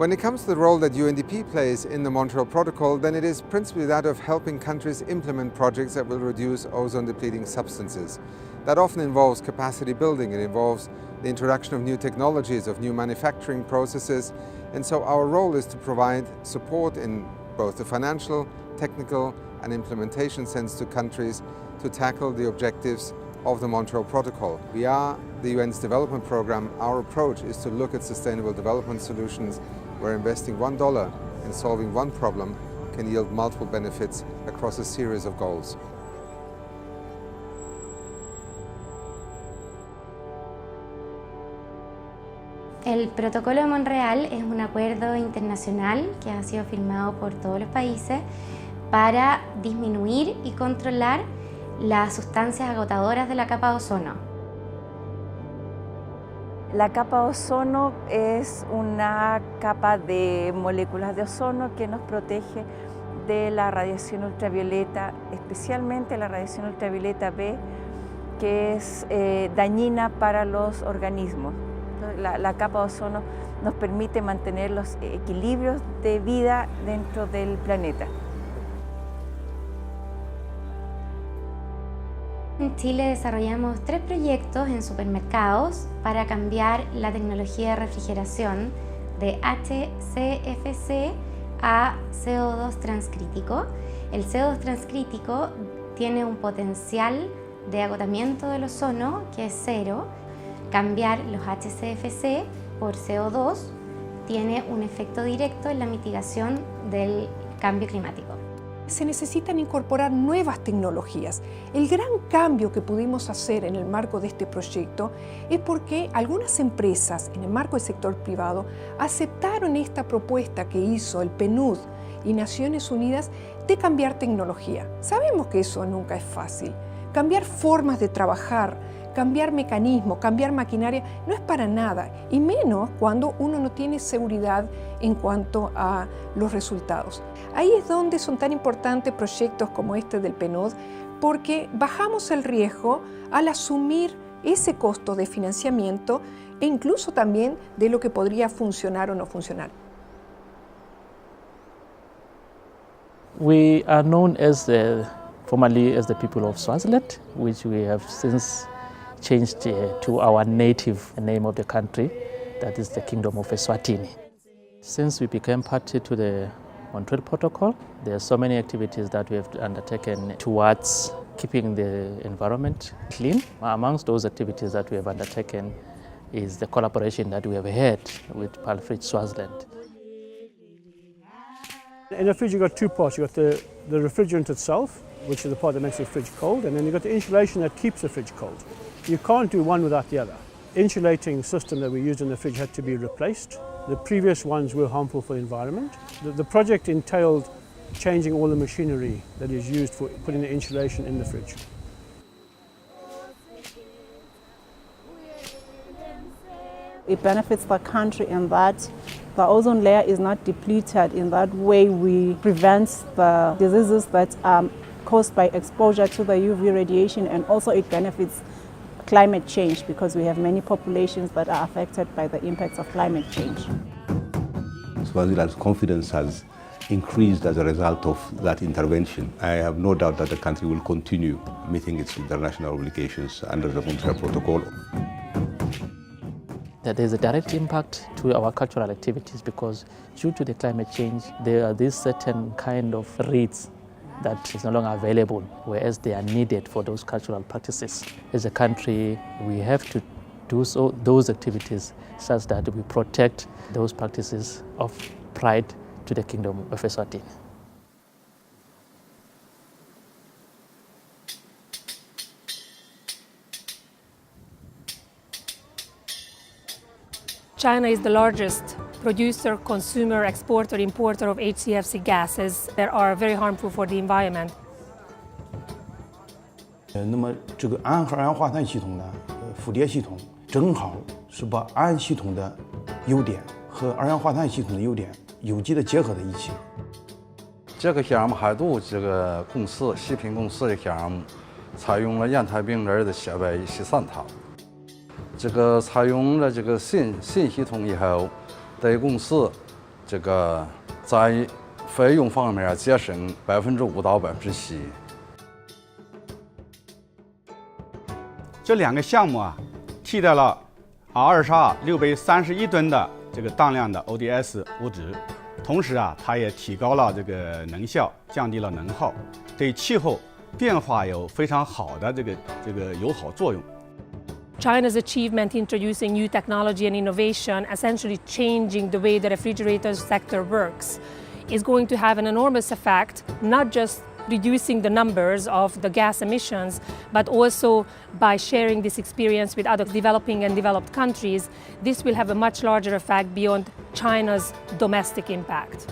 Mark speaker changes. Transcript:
Speaker 1: When it comes to the role that UNDP plays in the Montreal Protocol, then it is principally that of helping countries implement projects that will reduce ozone-depleting substances. That often involves capacity building, it involves the introduction of new technologies, of new manufacturing processes, and so our role is to provide support in both the financial, technical and implementation sense to countries to tackle the objectives of the Montreal Protocol. We are the UN's development program. Our approach is to look at sustainable development solutions where investing $1 in solving one problem can yield multiple benefits across a series of goals.
Speaker 2: El Protocolo de Montreal es un acuerdo internacional que ha sido firmado por todos los países para disminuir y controlar las sustancias agotadoras de la capa de ozono.
Speaker 3: La capa de ozono es una capa de moléculas de ozono que nos protege de la radiación ultravioleta, especialmente la radiación ultravioleta B, que es dañina para los organismos. La capa de ozono nos permite mantener los equilibrios de vida dentro del planeta.
Speaker 2: En Chile desarrollamos 3 proyectos en supermercados para cambiar la tecnología de refrigeración de HCFC a CO2 transcrítico. El CO2 transcrítico tiene un potencial de agotamiento del ozono que es 0. Cambiar los HCFC por CO2 tiene un efecto directo en la mitigación del cambio climático.
Speaker 4: Se necesitan incorporar nuevas tecnologías. El gran cambio que pudimos hacer en el marco de este proyecto es porque algunas empresas en el marco del sector privado aceptaron esta propuesta que hizo el PNUD y Naciones Unidas de cambiar tecnología. Sabemos que eso nunca es fácil. Cambiar formas de trabajar, cambiar mecanismos, cambiar maquinaria, no es para nada, y menos cuando uno no tiene seguridad en cuanto a los resultados. Ahí es donde son tan importantes proyectos como este del PNUD, porque bajamos el riesgo al asumir ese costo de financiamiento e incluso también de lo que podría funcionar o no funcionar.
Speaker 5: We are known as formerly as the people of Swaziland, which we have since changed to our native name of the country, that is the Kingdom of Eswatini. Since we became party to the Montreal Protocol, there are so many activities that we have undertaken towards keeping the environment clean. Amongst those activities that we have undertaken is the collaboration that we have had with Palfridge Swaziland.
Speaker 6: In a fridge you've got 2 parts. You've got the refrigerant itself, which is the part that makes the fridge cold, and then you've got the insulation that keeps the fridge cold. You can't do one without the other. Insulating system that we used in the fridge had to be replaced. The previous ones were harmful for the environment. The project entailed changing all the machinery that is used for putting the insulation in the fridge.
Speaker 7: It benefits the country in that the ozone layer is not depleted. In that way, we prevent the diseases that are caused by exposure to the UV radiation, and also it benefits climate change because we have many populations that are affected by the impacts of climate change.
Speaker 8: Swaziland's confidence has increased as a result of that intervention. I have no doubt that the country will continue meeting its international obligations under the Montreal Protocol.
Speaker 5: That there's a direct impact to our cultural activities because due to the climate change, there are these certain kind of rates that is no longer available, whereas they are needed for those cultural practices. As a country, we have to do those activities such that we protect those practices of pride to the Kingdom of Eswatini.
Speaker 9: China is the largest producer, consumer, exporter, importer of HCFC gases that are very harmful for the environment.
Speaker 10: 那么这个氨和二氧化碳系统呢，复叠系统正好是把氨系统的优点和二氧化碳系统的优点有机的结合在一起。
Speaker 11: 这个项目海渡这个公司食品公司的项目，采用了烟台冰人的设备13套。这个采用了这个新系统以后，对公司这个在费用方面节省5%到7%。
Speaker 12: 这2个项目啊，替代了R22/631吨的这个当量的 ODS 物质，同时啊，它也提高了这个能效，降低了能耗，对气候变化有非常好的这个友好作用。
Speaker 9: China's achievement introducing new technology and innovation, essentially changing the way the refrigerator sector works, is going to have an enormous effect, not just reducing the numbers of the gas emissions, but also by sharing this experience with other developing and developed countries, this will have a much larger effect beyond China's domestic impact.